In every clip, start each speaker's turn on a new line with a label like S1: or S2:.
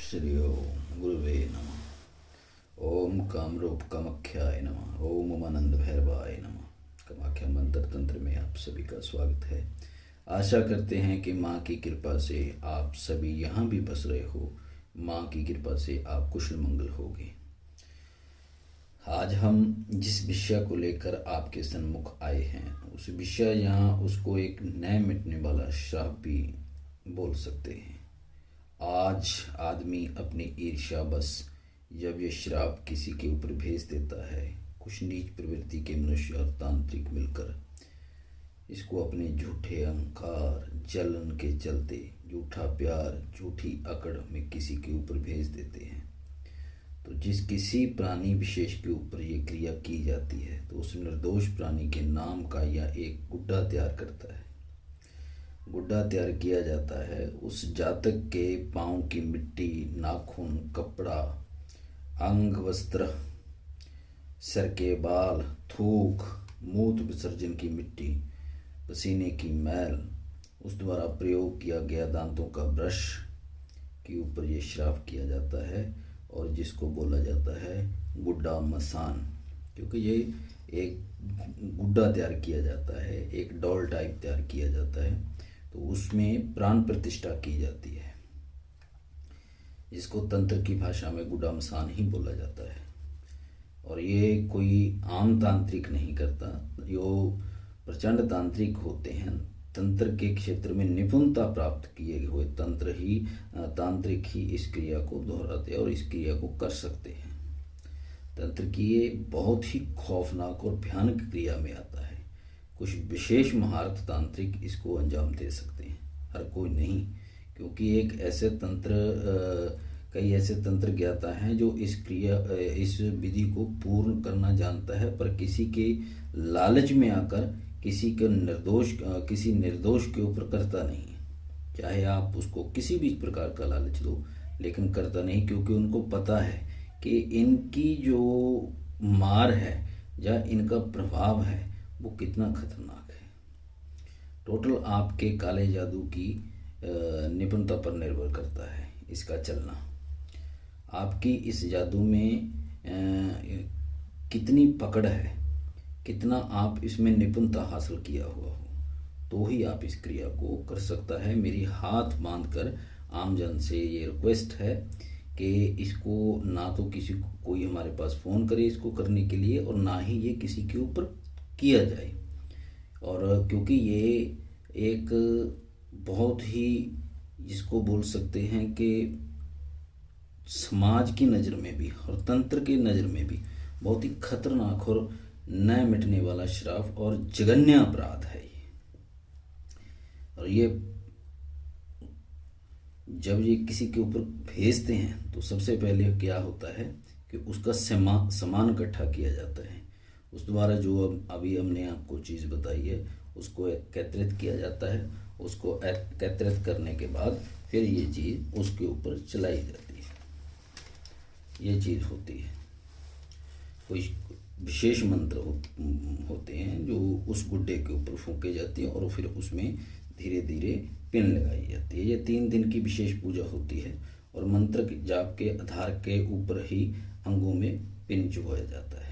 S1: श्री ओम गुरुवे नमः। ओम कामरूप कामाख्याय नमः। ओम उमानंद भैरवाय नमः। कामाख्या मंत्र तंत्र में आप सभी का स्वागत है। आशा करते हैं कि माँ की कृपा से आप सभी यहाँ भी बस रहे हो। माँ की कृपा से आप कुशल मंगल होगे। आज हम जिस विषय को लेकर आपके सन्मुख आए हैं उस विषय यहाँ उसको एक नए मिटने वाला श्राप भी बोल सकते हैं। आज आदमी अपनी ईर्ष्या बस जब ये श्राप किसी के ऊपर भेज देता है, कुछ नीच प्रवृत्ति के मनुष्य और तांत्रिक मिलकर इसको अपने झूठे अहंकार जलन के चलते झूठा प्यार झूठी अकड़ में किसी के ऊपर भेज देते हैं। तो जिस किसी प्राणी विशेष के ऊपर ये क्रिया की जाती है तो उस निर्दोष प्राणी के नाम का यह एक गुड्डा तैयार करता है। गुड्डा तैयार किया जाता है उस जातक के पाँव की मिट्टी, नाखून, कपड़ा, अंग, वस्त्र, सर के बाल, थूक, मूत्र विसर्जन की मिट्टी, पसीने की मैल, उस द्वारा प्रयोग किया गया दांतों का ब्रश के ऊपर ये श्राप किया जाता है और जिसको बोला जाता है गुड्डा मसान। क्योंकि ये एक गुड्डा तैयार किया जाता है, एक डॉल टाइप तैयार किया जाता है, तो उसमें प्राण प्रतिष्ठा की जाती है, जिसको तंत्र की भाषा में गुड्डा मसान ही बोला जाता है। और ये कोई आम तांत्रिक नहीं करता, जो प्रचंड तांत्रिक होते हैं, तंत्र के क्षेत्र में निपुणता प्राप्त किए हुए तांत्रिक ही इस क्रिया को दोहराते और इस क्रिया को कर सकते हैं। तंत्र की ये बहुत ही खौफनाक और भयानक क्रिया में आता है। कुछ विशेष महारत तांत्रिक इसको अंजाम दे सकते हैं, हर कोई नहीं, क्योंकि कई ऐसे तंत्र ज्ञाता हैं जो इस विधि को पूर्ण करना जानता है, पर किसी के लालच में आकर किसी निर्दोष के ऊपर करता नहीं है। चाहे आप उसको किसी भी प्रकार का लालच दो, लेकिन करता नहीं, क्योंकि उनको पता है कि इनकी जो मार है या इनका प्रभाव है वो कितना खतरनाक है। टोटल आपके काले जादू की निपुणता पर निर्भर करता है इसका चलना। आपकी इस जादू में कितनी पकड़ है, कितना आप इसमें निपुणता हासिल किया हुआ हो, तो ही आप इस क्रिया को कर सकता है। मेरी हाथ बांधकर आमजन से ये रिक्वेस्ट है कि इसको ना तो कोई हमारे पास फ़ोन करे इसको करने के लिए, और ना ही ये किसी के ऊपर किया जाए। और क्योंकि ये एक बहुत ही, जिसको बोल सकते हैं कि समाज की नज़र में भी और तंत्र की नज़र में भी बहुत ही खतरनाक और न मिटने वाला श्राप और जघन्य अपराध है ये। और ये जब ये किसी के ऊपर भेजते हैं तो सबसे पहले क्या होता है कि उसका सामान इकट्ठा किया जाता है। उस द्वारा जो अभी हमने आपको चीज़ बताई है उसको एकत्रित किया जाता है। उसको एकत्रित करने के बाद फिर ये चीज़ उसके ऊपर चलाई जाती है। ये चीज़ होती है, कोई विशेष मंत्र होते हैं जो उस गुड्डे के ऊपर फूंके जाती है और फिर उसमें धीरे धीरे पिन लगाई जाती है। ये 3 दिन की विशेष पूजा होती है और मंत्र जाप के आधार के ऊपर ही अंगों में पिन चुभाया जाता है,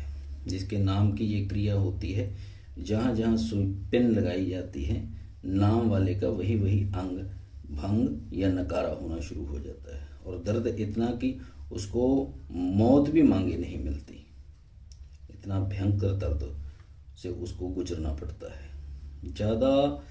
S1: जिसके नाम की ये क्रिया होती है। जहाँ जहाँ सुई पिन लगाई जाती है, नाम वाले का वही अंग भंग या नकारा होना शुरू हो जाता है, और दर्द इतना कि उसको मौत भी मांगे नहीं मिलती। इतना भयंकर दर्द से उसको गुजरना पड़ता है। ज़्यादा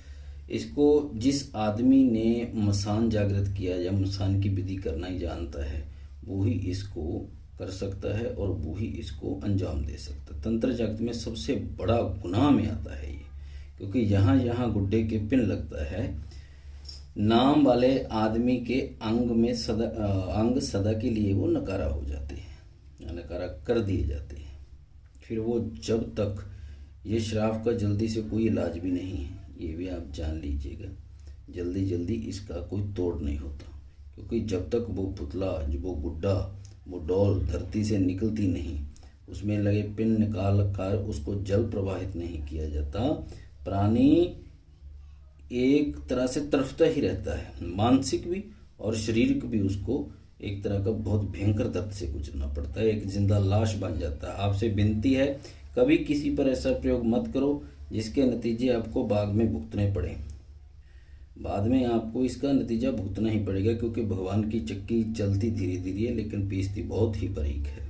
S1: इसको जिस आदमी ने मसान जागृत किया या मसान की विधि करना ही जानता है वो ही इसको कर सकता है और वो ही इसको अंजाम दे सकता है। तंत्र जगत में सबसे बड़ा गुनाह में आता है ये, क्योंकि यहाँ यहाँ गुड्डे के पिन लगता है, नाम वाले आदमी के अंग सदा के लिए वो नकारा हो जाते हैं, नकारा कर दिए जाते हैं। फिर वो जब तक ये श्राप का जल्दी से कोई इलाज भी नहीं है, ये भी आप जान लीजिएगा। जल्दी इसका कोई तोड़ नहीं होता, क्योंकि जब तक वो पुतला, जो वो गुड्डा, वो डॉल धरती से निकलती नहीं, उसमें लगे पिन निकाल कर उसको जल प्रवाहित नहीं किया जाता, प्राणी एक तरह से तड़फता ही रहता है, मानसिक भी और शारीरिक भी उसको एक तरह का बहुत भयंकर दर्द से गुजरना पड़ता है, एक जिंदा लाश बन जाता है। आपसे विनती है कभी किसी पर ऐसा प्रयोग मत करो जिसके नतीजे आपको बाद में भुगतने पड़े। बाद में आपको इसका नतीजा भुगतना ही पड़ेगा, क्योंकि भगवान की चक्की चलती धीरे धीरे है लेकिन पीसती बहुत ही बारीक है।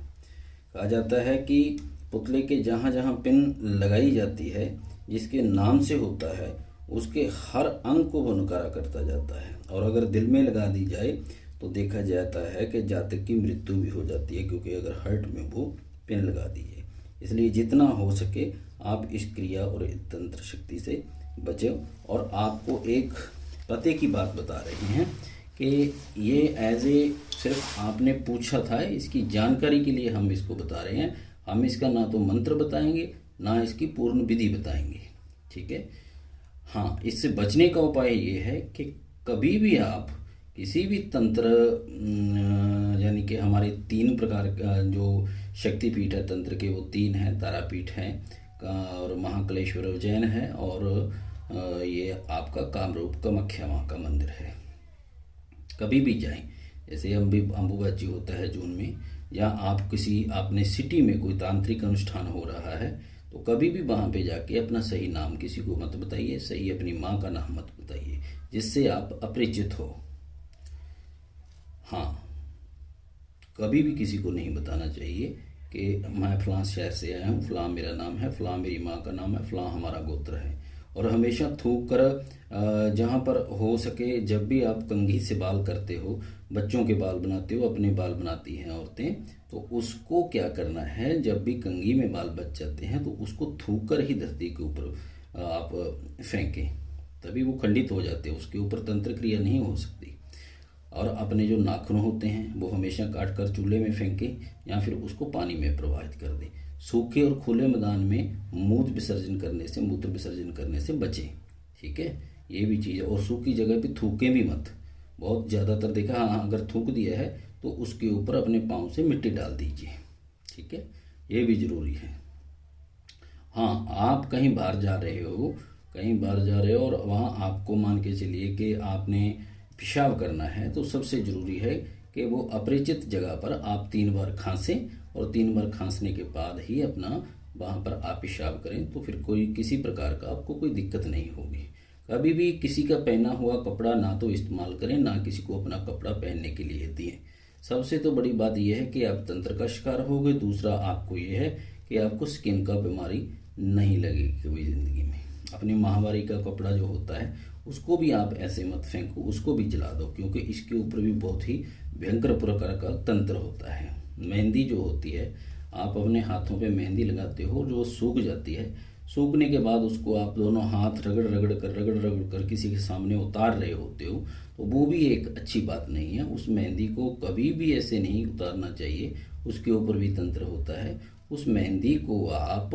S1: कहा जाता है कि पुतले के जहाँ जहाँ पिन लगाई जाती है, जिसके नाम से होता है, उसके हर अंग को वो नकारा करता जाता है। और अगर दिल में लगा दी जाए तो देखा जाता है कि जातक की मृत्यु भी हो जाती है, क्योंकि अगर हार्ट में वो पिन लगा दी है। इसलिए जितना हो सके आप इस क्रिया और तंत्र शक्ति से बचें। और आपको एक पते की बात बता रहे हैं कि ये एज ए सिर्फ आपने पूछा था, इसकी जानकारी के लिए हम इसको बता रहे हैं। हम इसका ना तो मंत्र बताएंगे ना इसकी पूर्ण विधि बताएंगे, ठीक है। हाँ, इससे बचने का उपाय ये है कि कभी भी आप किसी भी तंत्र, यानी कि हमारे 3 प्रकार का जो शक्तिपीठ है तंत्र के, वो 3 हैं। तारापीठ है और महाकालेश्वर उज्जैन है, और ये आपका कामरूप कामाख्या माँ का मंदिर है। कभी भी जाएं, जैसे अम्बुबाची होता है जून में, या आप किसी आपने सिटी में कोई तांत्रिक अनुष्ठान हो रहा है, तो कभी भी वहाँ पे जाके अपना सही नाम किसी को मत बताइए, सही अपनी माँ का नाम मत बताइए, जिससे आप अपरिचित हो। हाँ, कभी भी किसी को नहीं बताना चाहिए कि मैं फलां शहर से आया हूँ, फलां मेरा नाम है, फलां मेरी माँ का नाम है, फलां हमारा गोत्र है। और हमेशा थूक कर जहाँ पर हो सके, जब भी आप कंघी से बाल करते हो, बच्चों के बाल बनाते हो, अपने बाल बनाती हैं औरतें, तो उसको क्या करना है, जब भी कंघी में बाल बच जाते हैं तो उसको थूक कर ही धरती के ऊपर आप फेंकें, तभी वो खंडित हो जाते हैं, उसके ऊपर तंत्र क्रिया नहीं हो सकती। और अपने जो नाखून होते हैं वो हमेशा काट कर चूल्हे में फेंकें या फिर उसको पानी में प्रवाहित कर दें। सूखे और खुले मैदान में मूत्र विसर्जन करने से बचें, ठीक है। ये भी चीज़ है। और सूखी जगह पे थूकें भी मत, बहुत ज़्यादातर देखा। हाँ, अगर थूक दिया है तो उसके ऊपर अपने पाँव से मिट्टी डाल दीजिए, ठीक है, ये भी ज़रूरी है। हाँ, आप कहीं बाहर जा रहे हो और वहाँ आपको मान के चलिए कि आपने पेशाब करना है, तो सबसे ज़रूरी है कि वो अपरिचित जगह पर आप 3 बार खांसें, और 3 बार खांसने के बाद ही अपना वहाँ पर आप पेशाब करें, तो फिर कोई किसी प्रकार का आपको कोई दिक्कत नहीं होगी। कभी भी किसी का पहना हुआ कपड़ा ना तो इस्तेमाल करें, ना किसी को अपना कपड़ा पहनने के लिए दें। सबसे तो बड़ी बात यह है कि आप तंत्र का शिकार होगे। दूसरा आपको ये है कि आपको स्किन का बीमारी नहीं लगेगी कभी ज़िंदगी में। अपनी माहवारी का कपड़ा जो होता है उसको भी आप ऐसे मत फेंको, उसको भी जला दो, क्योंकि इसके ऊपर भी बहुत ही भयंकर प्रकार का तंत्र होता है। मेहंदी जो होती है, आप अपने हाथों पे मेहंदी लगाते हो, जो सूख जाती है, सूखने के बाद उसको आप दोनों हाथ रगड़ रगड़ कर किसी के सामने उतार रहे होते हो, तो वो भी एक अच्छी बात नहीं है। उस मेहंदी को कभी भी ऐसे नहीं उतारना चाहिए, उसके ऊपर भी तंत्र होता है। उस मेहंदी को आप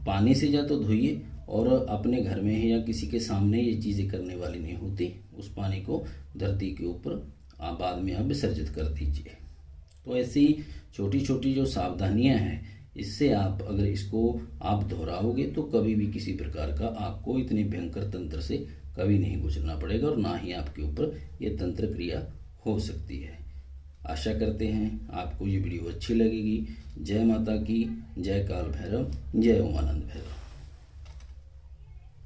S1: पानी से या तो धोइए, और अपने घर में है या किसी के सामने ये चीज़ें करने वाली नहीं होती। उस पानी को धरती के ऊपर बाद में आप विसर्जित कर दीजिए। तो ऐसी छोटी छोटी जो सावधानियां हैं, इससे आप अगर इसको आप दोहराओगे तो कभी भी किसी प्रकार का आपको इतने भयंकर तंत्र से कभी नहीं गुजरना पड़ेगा, और ना ही आपके ऊपर ये तंत्र क्रिया हो सकती है। आशा करते हैं आपको ये वीडियो अच्छी लगेगी। जय माता की, जय काल भैरव, जय उमानंद भैरव।